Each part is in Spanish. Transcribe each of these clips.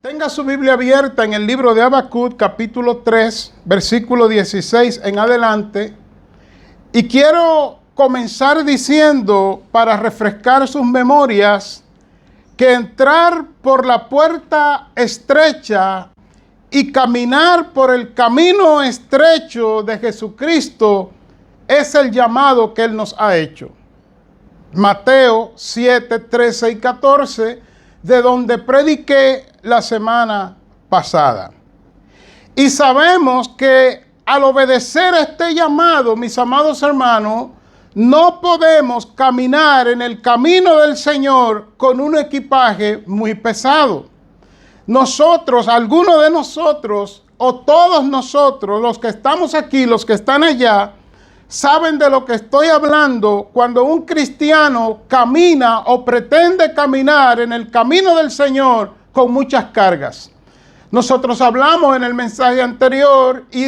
Tenga su Biblia abierta en el libro de Habacuc, capítulo 3, versículo 16 en adelante. Y quiero comenzar diciendo, para refrescar sus memorias, que entrar por la puerta estrecha y caminar por el camino estrecho de Jesucristo es el llamado que Él nos ha hecho. Mateo 7, 13 y 14, de donde prediqué la semana pasada. Y sabemos que al obedecer a este llamado, mis amados hermanos, no podemos caminar en el camino del Señor con un equipaje muy pesado. Nosotros, algunos de nosotros, o todos nosotros, los que estamos aquí, los que están allá, saben de lo que estoy hablando cuando un cristiano camina o pretende caminar en el camino del Señor con muchas cargas. Nosotros hablamos en el mensaje anterior y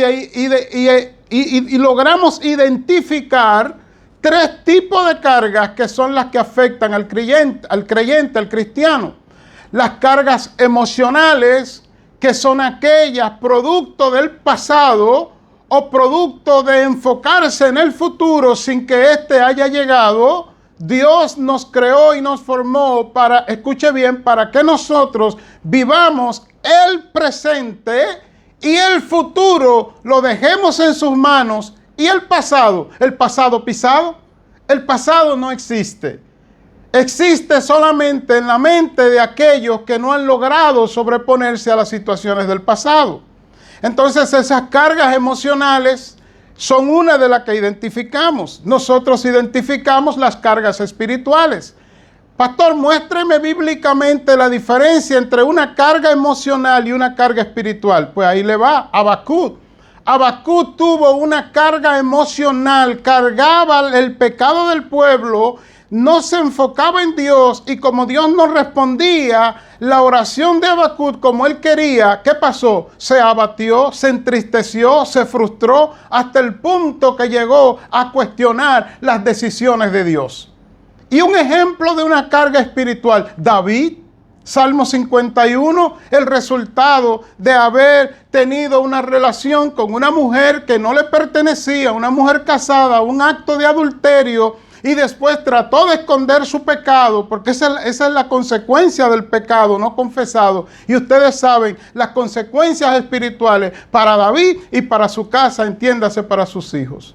logramos identificar tres tipos de cargas que son las que afectan al creyente, al cristiano. Las cargas emocionales, que son aquellas producto del pasado o producto de enfocarse en el futuro sin que éste haya llegado. Dios nos creó y nos formó para, escuche bien, para que nosotros vivamos el presente y el futuro lo dejemos en sus manos. Y el pasado pisado, el pasado no existe. Existe solamente en la mente de aquellos que no han logrado sobreponerse a las situaciones del pasado. Entonces esas cargas emocionales son una de las que identificamos. Nosotros identificamos las cargas espirituales. Pastor, muéstreme bíblicamente la diferencia entre una carga emocional y una carga espiritual. Pues ahí le va, Habacuc. Habacuc tuvo una carga emocional, cargaba el pecado del pueblo, no se enfocaba en Dios, y como Dios no respondía la oración de Habacuc como él quería, ¿qué pasó? Se abatió, se entristeció, se frustró hasta el punto que llegó a cuestionar las decisiones de Dios. Y un ejemplo de una carga espiritual, David, Salmo 51, el resultado de haber tenido una relación con una mujer que no le pertenecía, una mujer casada, un acto de adulterio, y después trató de esconder su pecado, porque esa es la consecuencia del pecado no confesado. Y ustedes saben las consecuencias espirituales para David y para su casa, entiéndase, para sus hijos.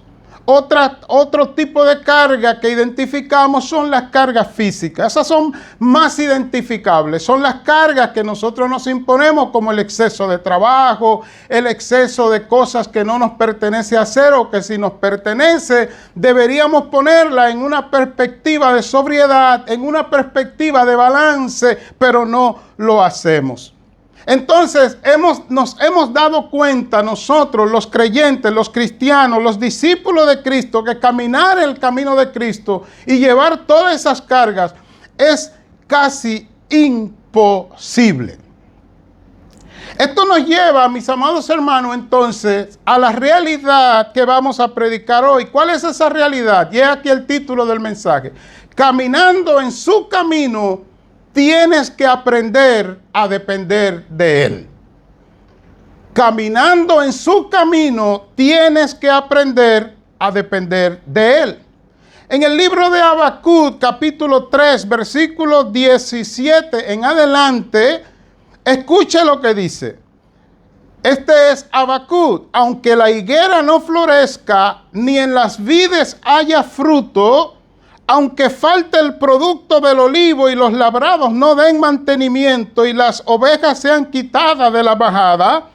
Otro tipo de carga que identificamos son las cargas físicas. Esas son más identificables. Son las cargas que nosotros nos imponemos, como el exceso de trabajo, el exceso de cosas que no nos pertenece hacer, o que si nos pertenece deberíamos ponerla en una perspectiva de sobriedad, en una perspectiva de balance, pero no lo hacemos. Entonces nos hemos dado cuenta nosotros, los creyentes, los cristianos, los discípulos de Cristo, que caminar el camino de Cristo y llevar todas esas cargas es casi imposible. Esto nos lleva, mis amados hermanos, entonces, a la realidad que vamos a predicar hoy. ¿Cuál es esa realidad? Y es aquí el título del mensaje. Caminando en su camino, tienes que aprender a depender de Él. Caminando en su camino, tienes que aprender a depender de Él. En el libro de Habacuc, capítulo 3, versículo 17 en adelante, escuche lo que dice. Este es Habacuc. Aunque la higuera no florezca, ni en las vides haya fruto, aunque falte el producto del olivo y los labrados no den mantenimiento y las ovejas sean quitadas de la majada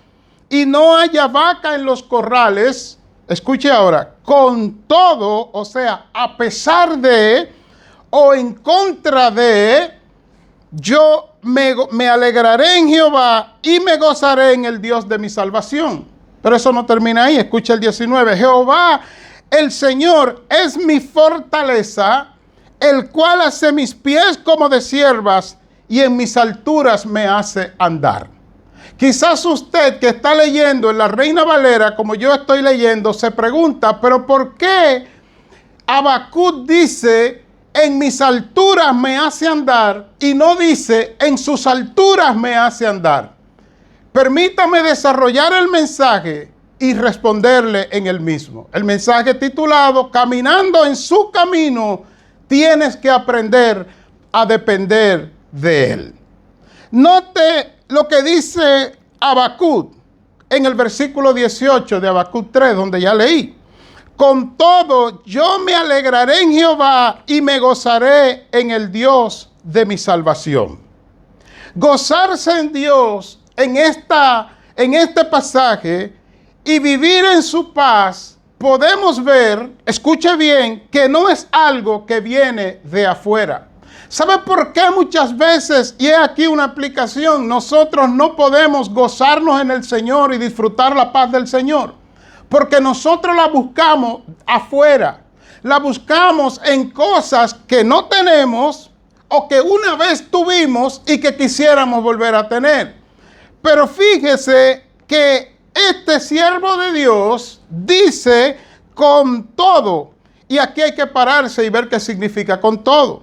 y no haya vaca en los corrales, escuche ahora, con todo, o sea, a pesar de o en contra de, yo me alegraré en Jehová y me gozaré en el Dios de mi salvación. Pero eso no termina ahí, escucha el 19. Jehová, el Señor, es mi fortaleza, el cual hace mis pies como de ciervas y en mis alturas me hace andar. Quizás usted que está leyendo en la Reina Valera, como yo estoy leyendo, se pregunta, pero ¿por qué Habacuc dice, en mis alturas me hace andar, y no dice, en sus alturas me hace andar? permítame desarrollar el mensaje y responderle en el mismo. El mensaje titulado Caminando en su camino, tienes que aprender a depender de él. Note lo que dice Habacuc en el versículo 18 de Habacuc 3, donde ya leí. Con todo, yo me alegraré en Jehová y me gozaré en el Dios de mi salvación. Gozarse en Dios en este pasaje y vivir en su paz, podemos ver, escuche bien, que no es algo que viene de afuera. ¿Sabe por qué muchas veces, y es aquí una aplicación, nosotros no podemos gozarnos en el Señor y disfrutar la paz del Señor? Porque nosotros la buscamos afuera, la buscamos en cosas que no tenemos o que una vez tuvimos y que quisiéramos volver a tener. Pero fíjese que este siervo de Dios dice con todo, y aquí hay que pararse y ver qué significa con todo.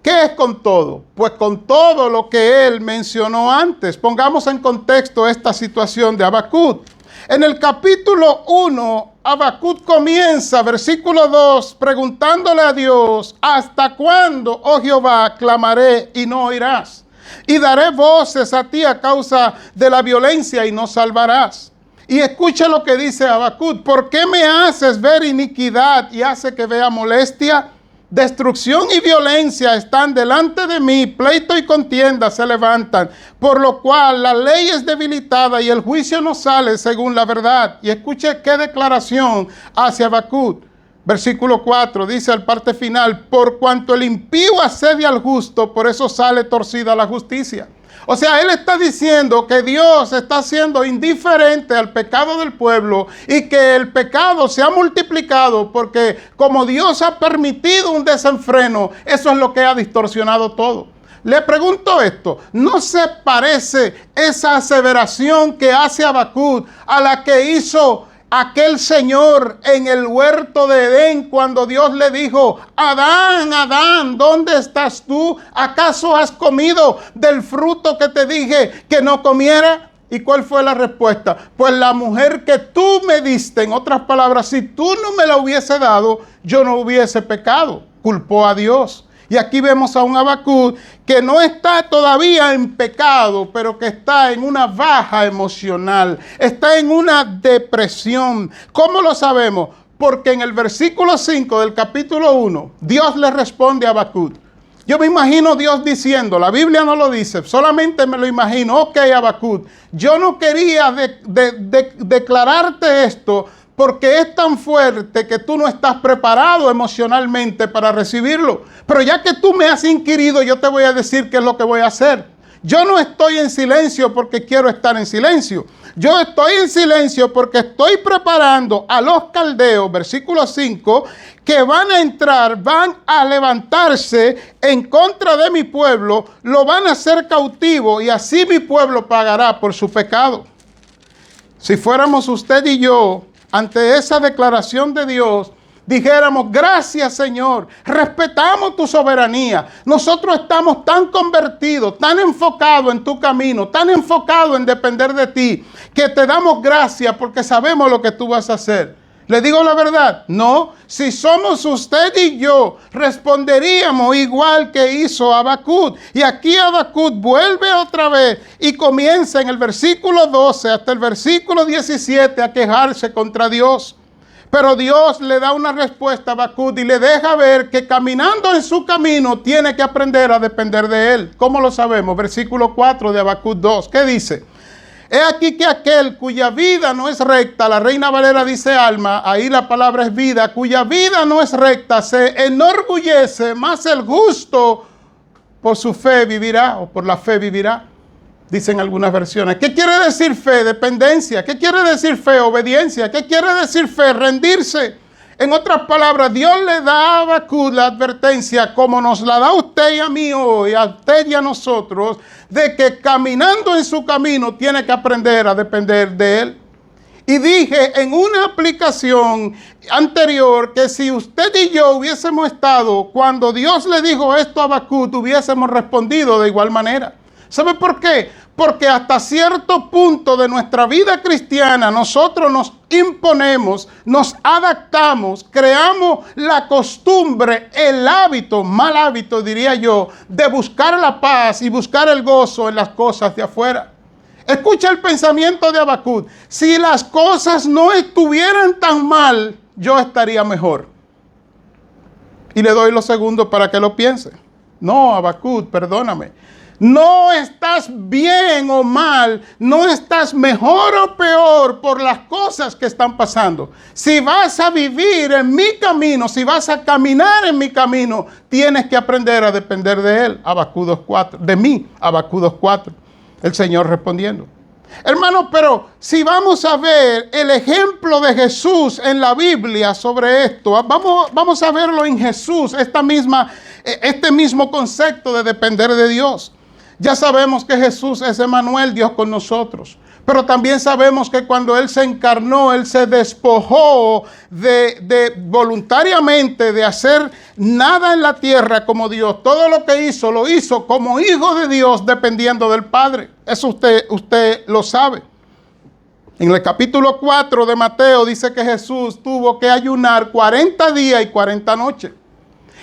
¿Qué es con todo? Pues con todo lo que él mencionó antes. Pongamos en contexto esta situación de Habacuc. En el capítulo 1, Habacuc comienza, versículo 2, preguntándole a Dios, ¿hasta cuándo, oh Jehová, clamaré y no oirás? Y daré voces a ti a causa de la violencia y no salvarás. Y escucha lo que dice Habacuc, ¿por qué me haces ver iniquidad y hace que vea molestia? Destrucción y violencia están delante de mí, pleito y contienda se levantan, por lo cual la ley es debilitada y el juicio no sale según la verdad. Y escuche qué declaración hace Habacuc. Versículo 4 dice al parte final, por cuanto el impío asedia al justo, por eso sale torcida la justicia. O sea, él está diciendo que Dios está siendo indiferente al pecado del pueblo y que el pecado se ha multiplicado porque como Dios ha permitido un desenfreno, eso es lo que ha distorsionado todo. Le pregunto esto, ¿no se parece esa aseveración que hace Habacuc a la que hizo aquel señor en el huerto de Edén cuando Dios le dijo, Adán, Adán, ¿dónde estás tú? ¿Acaso has comido del fruto que te dije que no comiera? ¿Y cuál fue la respuesta? Pues la mujer que tú me diste, en otras palabras, si tú no me la hubiese dado, yo no hubiese pecado. Culpó a Dios. Y aquí vemos a un Habacuc que no está todavía en pecado, pero que está en una baja emocional, está en una depresión. ¿Cómo lo sabemos? Porque en el versículo 5 del capítulo 1, Dios le responde a Habacuc. Yo me imagino Dios diciendo, la Biblia no lo dice, solamente me lo imagino. Ok, Habacuc, yo no quería declararte esto, porque es tan fuerte que tú no estás preparado emocionalmente para recibirlo. Pero ya que tú me has inquirido, yo te voy a decir qué es lo que voy a hacer. Yo no estoy en silencio porque quiero estar en silencio. Yo estoy en silencio porque estoy preparando a los caldeos, versículo 5, que van a entrar, van a levantarse en contra de mi pueblo, lo van a hacer cautivo y así mi pueblo pagará por su pecado. Si fuéramos usted y yo, ante esa declaración de Dios, dijéramos, gracias Señor, respetamos tu soberanía. Nosotros estamos tan convertidos, tan enfocados en tu camino, tan enfocados en depender de ti, que te damos gracias porque sabemos lo que tú vas a hacer. ¿Le digo la verdad? No. Si somos usted y yo, responderíamos igual que hizo Habacuc. Y aquí Habacuc vuelve otra vez y comienza en el versículo 12 hasta el versículo 17 a quejarse contra Dios. Pero Dios le da una respuesta a Habacuc y le deja ver que caminando en su camino tiene que aprender a depender de él. ¿Cómo lo sabemos? Versículo 4 de Habacuc 2. ¿Qué dice? He aquí que aquel cuya vida no es recta, la Reina Valera dice alma, ahí la palabra es vida, cuya vida no es recta, se enorgullece, más el justo por su fe vivirá, o por la fe vivirá, dicen algunas versiones. ¿Qué quiere decir fe? Dependencia. ¿Qué quiere decir fe? Obediencia. ¿Qué quiere decir fe? Rendirse. En otras palabras, Dios le da a Habacuc la advertencia, como nos la da a usted y a mí hoy, a usted y a nosotros, de que caminando en su camino tiene que aprender a depender de él. Y dije en una aplicación anterior que si usted y yo hubiésemos estado cuando Dios le dijo esto a Habacuc, hubiésemos respondido de igual manera. ¿Sabe por qué? Porque hasta cierto punto de nuestra vida cristiana nosotros nos imponemos, nos adaptamos, creamos la costumbre, el hábito, mal hábito diría yo, de buscar la paz y buscar el gozo en las cosas de afuera. Escucha el pensamiento de Habacuc. Si las cosas no estuvieran tan mal, yo estaría mejor. Y le doy los segundos para que lo piense. No, Habacuc, perdóname. No estás bien o mal, no estás mejor o peor por las cosas que están pasando. Si vas a vivir en mi camino, si vas a caminar en mi camino, tienes que aprender a depender de Él. Habacuc 2:4, de mí, Habacuc 2:4. El Señor respondiendo. Hermano, pero si vamos a ver el ejemplo de Jesús en la Biblia sobre esto, vamos a verlo en Jesús, este mismo concepto de depender de Dios. Ya sabemos que Jesús es Emmanuel, Dios con nosotros. Pero también sabemos que cuando Él se encarnó, Él se despojó voluntariamente de hacer nada en la tierra como Dios. Todo lo que hizo, lo hizo como hijo de Dios, dependiendo del Padre. Eso usted lo sabe. En el capítulo 4 de Mateo dice que Jesús tuvo que ayunar 40 días y 40 noches.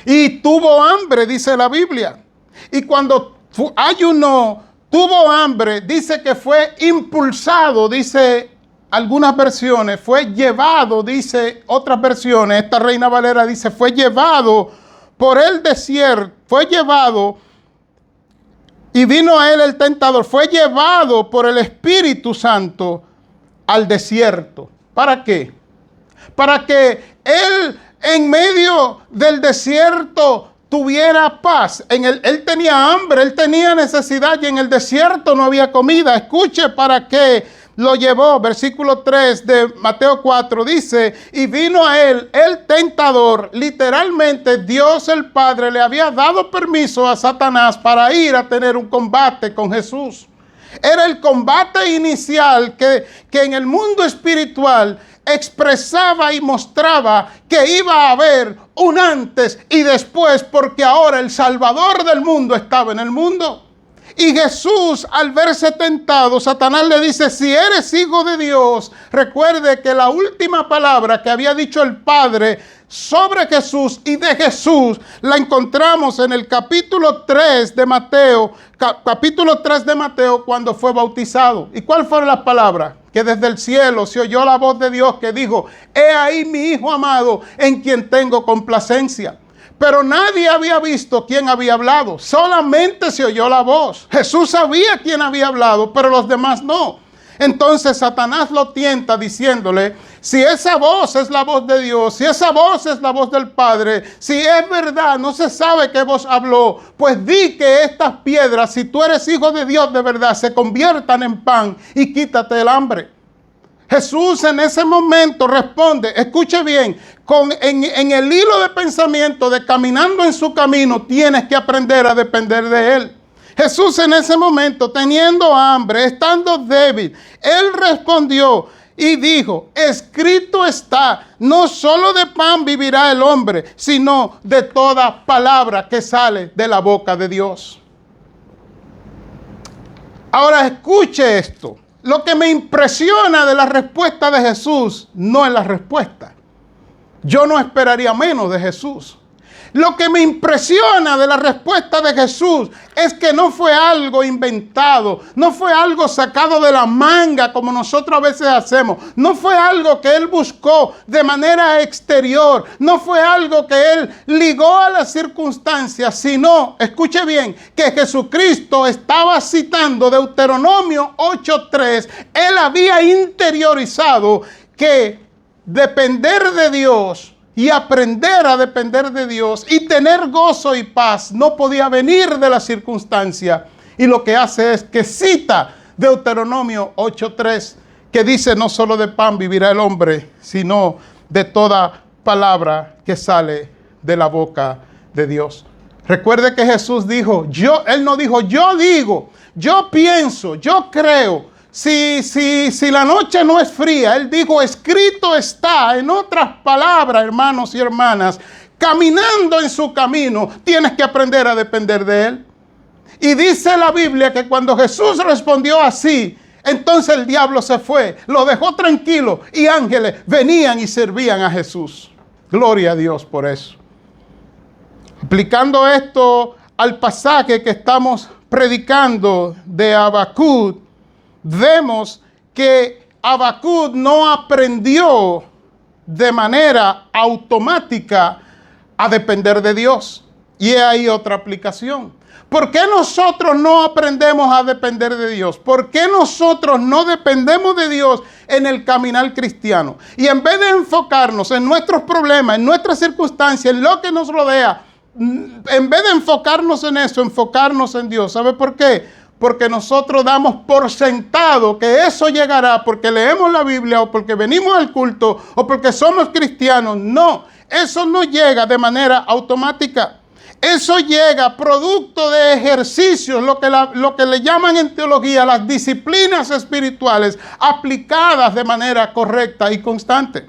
Y tuvo hambre, dice la Biblia. Y cuando ayunó, tuvo hambre, dice que fue impulsado, dice algunas versiones, fue llevado, dice otras versiones, esta Reina Valera dice, fue llevado por el desierto, fue llevado y vino a él el tentador, fue llevado por el Espíritu Santo al desierto. ¿Para qué? Para que él en medio del desierto tuviera paz. Él tenía hambre, él tenía necesidad y en el desierto no había comida. Escuche para qué lo llevó. Versículo 3 de Mateo 4 dice, y vino a él el tentador. Literalmente Dios el Padre le había dado permiso a Satanás para ir a tener un combate con Jesús. Era el combate inicial que en el mundo espiritual expresaba y mostraba que iba a haber un antes y después, porque ahora el Salvador del mundo estaba en el mundo. Y Jesús, al verse tentado, Satanás le dice, si eres hijo de Dios, recuerde que la última palabra que había dicho el Padre sobre Jesús y de Jesús la encontramos en el capítulo 3 de Mateo, cuando fue bautizado. ¿Y cuáles fueron las palabras? Que desde el cielo se oyó la voz de Dios que dijo, he ahí mi Hijo amado en quien tengo complacencia. Pero nadie había visto quién había hablado, solamente se oyó la voz. Jesús sabía quién había hablado, pero los demás no. Entonces Satanás lo tienta diciéndole, si esa voz es la voz de Dios, si esa voz es la voz del Padre, si es verdad, no se sabe qué voz habló, pues di que estas piedras, si tú eres hijo de Dios de verdad, se conviertan en pan y quítate el hambre. Jesús en ese momento responde, escuche bien, en el hilo de pensamiento de caminando en su camino, tienes que aprender a depender de Él. Jesús en ese momento, teniendo hambre, estando débil, Él respondió y dijo, escrito está, no solo de pan vivirá el hombre, sino de toda palabra que sale de la boca de Dios. Ahora escuche esto. Lo que me impresiona de la respuesta de Jesús no es la respuesta. Yo no esperaría menos de Jesús. Lo que me impresiona de la respuesta de Jesús es que no fue algo inventado, no fue algo sacado de la manga como nosotros a veces hacemos, no fue algo que Él buscó de manera exterior, no fue algo que Él ligó a las circunstancias, sino, escuche bien, que Jesucristo estaba citando Deuteronomio 8:3, Él había interiorizado que depender de Dios y aprender a depender de Dios y tener gozo y paz no podía venir de la circunstancia. Y lo que hace es que cita Deuteronomio 8:3, que dice, no solo de pan vivirá el hombre, sino de toda palabra que sale de la boca de Dios. Recuerde que Jesús dijo, Él no dijo, yo digo, yo pienso, yo creo. Si la noche no es fría, Él dijo, escrito está. En otras palabras, hermanos y hermanas, caminando en su camino, tienes que aprender a depender de Él. Y dice la Biblia que cuando Jesús respondió así, entonces el diablo se fue, lo dejó tranquilo y ángeles venían y servían a Jesús. Gloria a Dios por eso. Aplicando esto al pasaje que estamos predicando de Habacuc, vemos que Habacuc no aprendió de manera automática a depender de Dios. Y ahí otra aplicación. ¿Por qué nosotros no aprendemos a depender de Dios? ¿Por qué nosotros no dependemos de Dios en el caminar cristiano? Y en vez de enfocarnos en nuestros problemas, en nuestras circunstancias, en lo que nos rodea, en vez de enfocarnos en eso, enfocarnos en Dios. ¿Sabe por qué? Porque nosotros damos por sentado que eso llegará porque leemos la Biblia o porque venimos al culto o porque somos cristianos. No, eso no llega de manera automática. Eso llega producto de ejercicios, lo que le llaman en teología las disciplinas espirituales aplicadas de manera correcta y constante.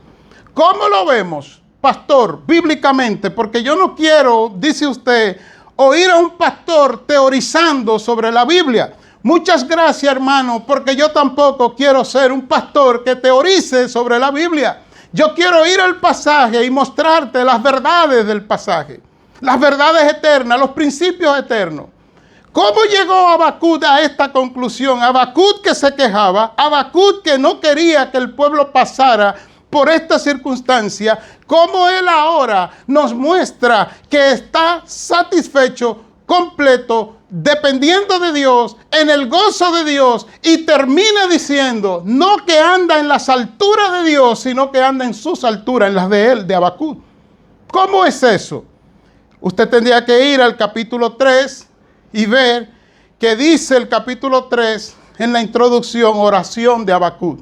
¿Cómo lo vemos, pastor, bíblicamente? Porque yo no quiero, dice usted, oír a un pastor teorizando sobre la Biblia. Muchas gracias, hermano, porque yo tampoco quiero ser un pastor que teorice sobre la Biblia. Yo quiero ir al pasaje y mostrarte las verdades del pasaje. Las verdades eternas, los principios eternos. ¿Cómo llegó Habacuc a esta conclusión? Habacuc que se quejaba, Habacuc que no quería que el pueblo pasara por esta circunstancia, ¿cómo él ahora nos muestra que está satisfecho, completo, dependiendo de Dios, en el gozo de Dios, y termina diciendo, no que anda en las alturas de Dios, sino que anda en sus alturas, en las de él, de Habacuc? ¿Cómo es eso? Usted tendría que ir al capítulo 3 y ver que dice el capítulo 3 en la introducción, oración de Habacuc.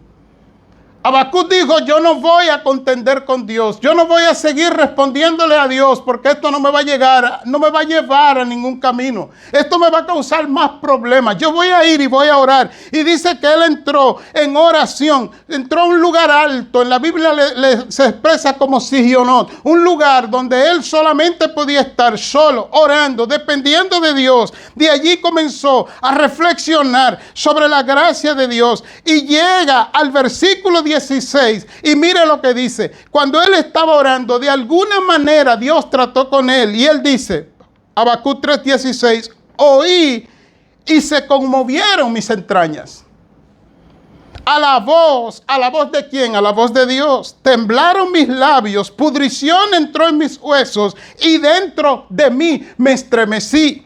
Habacuc dijo, yo no voy a contender con Dios, yo no voy a seguir respondiéndole a Dios porque esto no me va a llevar a ningún camino. Esto me va a causar más problemas. Yo voy a ir y voy a orar. Y dice que él entró en oración, entró a un lugar alto. En la Biblia se expresa como Sigionot, un lugar donde él solamente podía estar solo, orando, dependiendo de Dios. De allí comenzó a reflexionar sobre la gracia de Dios y llega al versículo 16 y mire lo que dice. Cuando él estaba orando, de alguna manera Dios trató con él y él dice, Habacuc 3:16, oí y se conmovieron mis entrañas. A la voz de quién? A la voz de Dios. Temblaron mis labios, pudrición entró en mis huesos y dentro de mí me estremecí.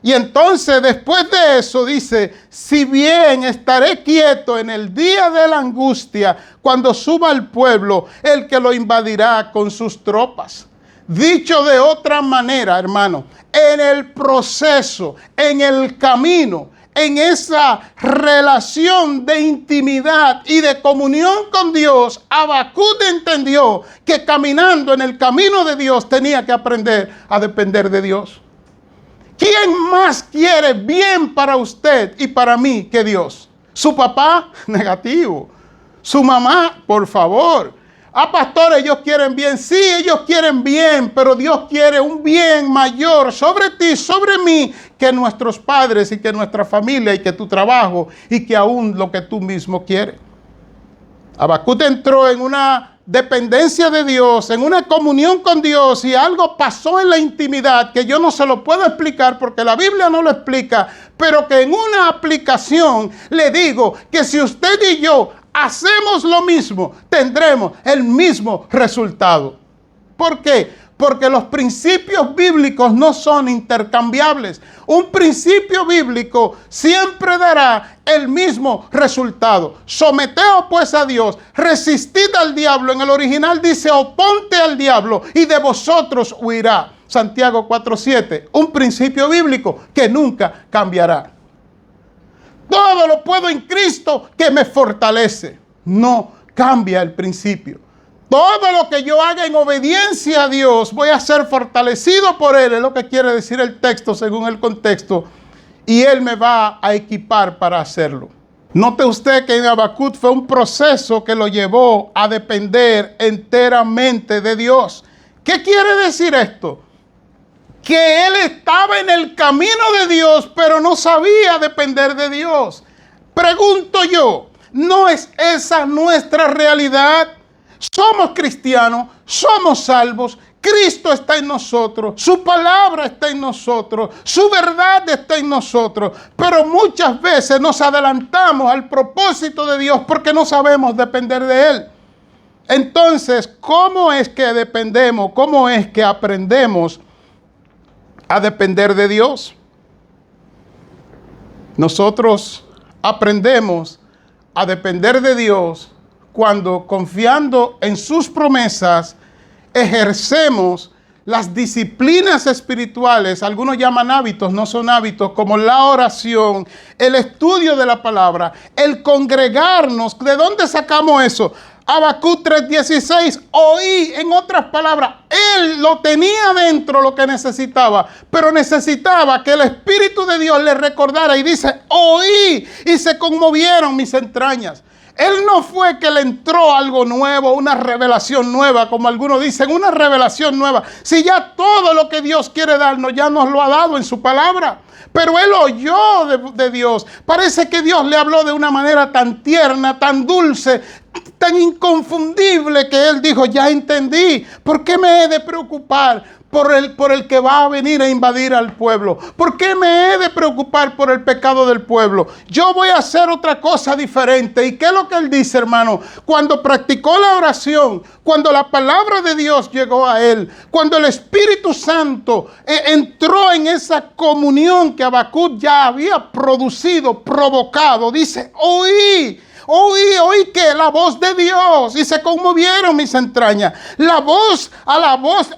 Y entonces después de eso dice, si bien estaré quieto en el día de la angustia, cuando suba el pueblo, el que lo invadirá con sus tropas. Dicho de otra manera, hermano, en el proceso, en el camino, en esa relación de intimidad y de comunión con Dios, Habacuc entendió que caminando en el camino de Dios tenía que aprender a depender de Dios. ¿Quién más quiere bien para usted y para mí que Dios? ¿Su papá? Negativo. ¿Su mamá? Por favor. Pastor, ellos quieren bien. Sí, ellos quieren bien, pero Dios quiere un bien mayor sobre ti, sobre mí, que nuestros padres y que nuestra familia y que tu trabajo y que aún lo que tú mismo quieres. Habacuc entró en una dependencia de Dios, en una comunión con Dios, y algo pasó en la intimidad que yo no se lo puedo explicar porque la Biblia no lo explica, pero que en una aplicación le digo que si usted y yo hacemos lo mismo, tendremos el mismo resultado. ¿Por qué? Porque los principios bíblicos no son intercambiables. Un principio bíblico siempre dará el mismo resultado. Someteos pues a Dios, resistid al diablo. En el original dice, oponte al diablo y de vosotros huirá. Santiago 4:7, un principio bíblico que nunca cambiará. Todo lo puedo en Cristo que me fortalece. No cambia el principio. Todo lo que yo haga en obediencia a Dios, voy a ser fortalecido por Él. Es lo que quiere decir el texto según el contexto. Y Él me va a equipar para hacerlo. Note usted que en Habacuc fue un proceso que lo llevó a depender enteramente de Dios. ¿Qué quiere decir esto? que él estaba en el camino de Dios, pero no sabía depender de Dios. Pregunto yo, ¿no es esa nuestra realidad? Somos cristianos, somos salvos, Cristo está en nosotros, su palabra está en nosotros, su verdad está en nosotros, pero muchas veces nos adelantamos al propósito de Dios porque no sabemos depender de Él. Entonces, ¿cómo es que dependemos? ¿Cómo es que aprendemos a depender de Dios? Nosotros aprendemos a depender de Dios cuando, confiando en sus promesas, ejercemos las disciplinas espirituales. Algunos llaman hábitos, no son hábitos, como la oración, el estudio de la palabra, el congregarnos. ¿De dónde sacamos eso? Habacuc 3:16, oí, en otras palabras, él lo tenía dentro lo que necesitaba, pero necesitaba que el Espíritu de Dios le recordara, y dice, oí, y se conmovieron mis entrañas. Él no fue que le entró algo nuevo, una revelación nueva, como algunos dicen, una revelación nueva. Si ya todo lo que Dios quiere darnos, ya nos lo ha dado en su palabra. Pero él oyó de Dios. Parece que Dios le habló de una manera tan tierna, tan dulce, tan inconfundible, que él dijo, ya entendí. ¿Por qué me he de preocupar por el que va a venir a invadir al pueblo? ¿Por qué me he de preocupar por el pecado del pueblo? Yo voy a hacer otra cosa diferente. ¿Y qué es lo que él dice, hermano? Cuando practicó la oración, cuando la palabra de Dios llegó a él, cuando el Espíritu Santo entró en esa comunión que Habacuc ya había provocado, dice, oí que la voz de Dios, y se conmovieron mis entrañas. A la voz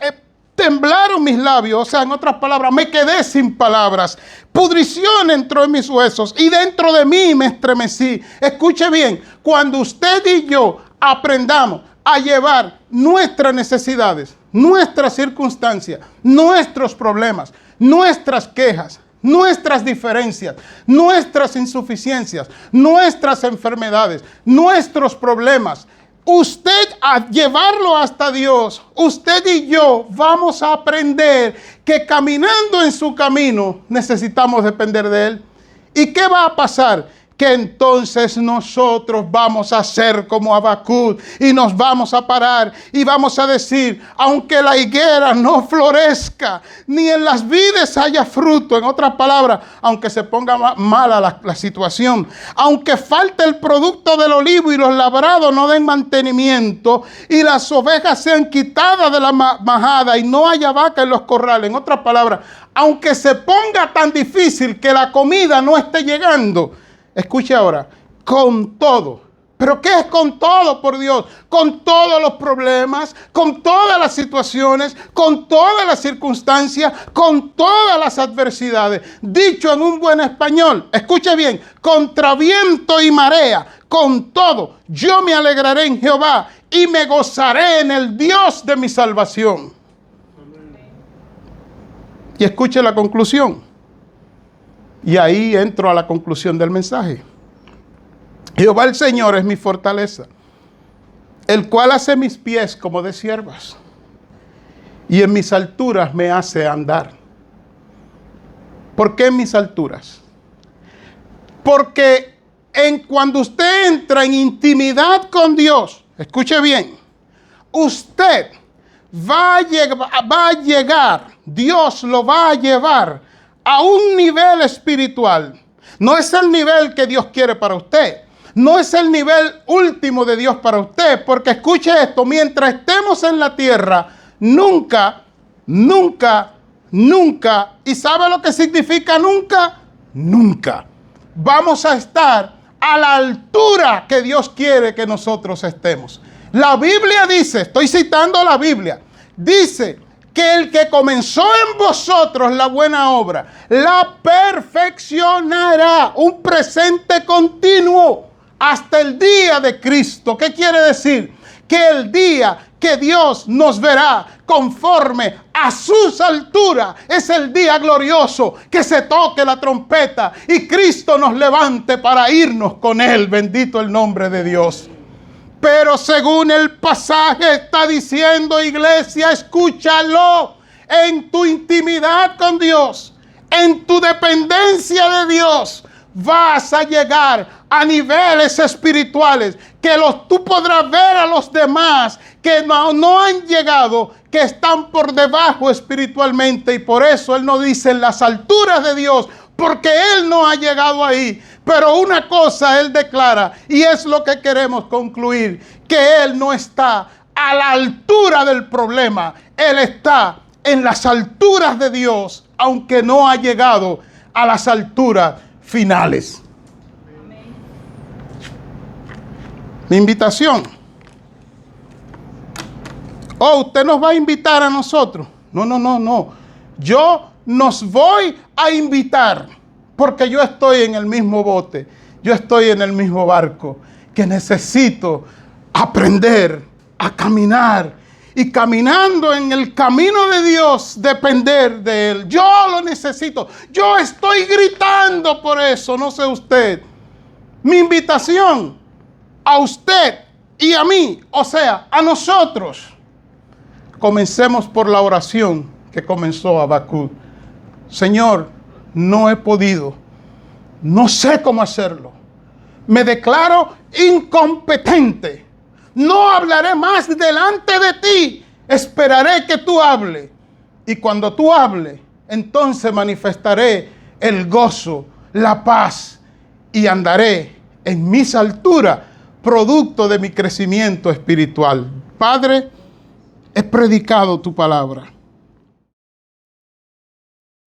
temblaron mis labios. O sea, en otras palabras, me quedé sin palabras. Pudrición entró en mis huesos y dentro de mí me estremecí. Escuche bien, cuando usted y yo aprendamos a llevar nuestras necesidades, nuestras circunstancias, nuestros problemas, nuestras quejas, nuestras diferencias, nuestras insuficiencias, nuestras enfermedades, nuestros problemas, usted a llevarlo hasta Dios, usted y yo vamos a aprender que caminando en su camino necesitamos depender de Él. ¿Y qué va a pasar? Que entonces nosotros vamos a ser como Habacuc y nos vamos a parar y vamos a decir, aunque la higuera no florezca, ni en las vides haya fruto, en otras palabras, aunque se ponga mala la situación, aunque falte el producto del olivo y los labrados no den mantenimiento y las ovejas sean quitadas de la majada y no haya vaca en los corrales, en otras palabras, aunque se ponga tan difícil que la comida no esté llegando, escuche ahora, con todo. ¿Pero qué es con todo, por Dios? Con todos los problemas, con todas las situaciones, con todas las circunstancias, con todas las adversidades. Dicho en un buen español, escuche bien, contra viento y marea, con todo, yo me alegraré en Jehová y me gozaré en el Dios de mi salvación. Y escuche la conclusión. Y ahí entro a la conclusión del mensaje. Jehová el Señor es mi fortaleza, el cual hace mis pies como de siervas, y en mis alturas me hace andar. ¿Por qué en mis alturas? Porque cuando usted entra en intimidad con Dios, escuche bien, usted va a llegar, Dios lo va a llevar a un nivel espiritual. No es el nivel que Dios quiere para usted. No es el nivel último de Dios para usted. Porque escuche esto, mientras estemos en la tierra, nunca, ¿y sabe lo que significa nunca? Nunca vamos a estar a la altura que Dios quiere que nosotros estemos. La Biblia dice, estoy citando la Biblia, dice que el que comenzó en vosotros la buena obra, la perfeccionará. Un presente continuo hasta el día de Cristo. ¿Qué quiere decir? Que el día que Dios nos verá conforme a sus alturas es el día glorioso, que se toque la trompeta y Cristo nos levante para irnos con Él. Bendito el nombre de Dios. Pero según el pasaje está diciendo, iglesia, escúchalo, en tu intimidad con Dios, en tu dependencia de Dios, vas a llegar a niveles espirituales que tú podrás ver a los demás que no han llegado, que están por debajo espiritualmente. Y por eso Él nos dice en las alturas de Dios, porque Él no ha llegado ahí. Pero una cosa Él declara, y es lo que queremos concluir, que Él no está a la altura del problema. Él está en las alturas de Dios, aunque no ha llegado a las alturas finales. Amén. Mi invitación. Oh, usted nos va a invitar a nosotros. No. Yo nos voy a invitar, porque yo estoy en el mismo bote, yo estoy en el mismo barco, que necesito aprender a caminar, y caminando en el camino de Dios, depender de Él. Yo lo necesito, yo estoy gritando por eso, no sé usted. Mi invitación a usted y a mí, o sea, a nosotros, comencemos por la oración que comenzó Habacuc. Señor, no he podido, no sé cómo hacerlo, me declaro incompetente, no hablaré más delante de ti, esperaré que tú hables, y cuando tú hables, entonces manifestaré el gozo, la paz, y andaré en mis alturas, producto de mi crecimiento espiritual. Padre, he predicado tu palabra.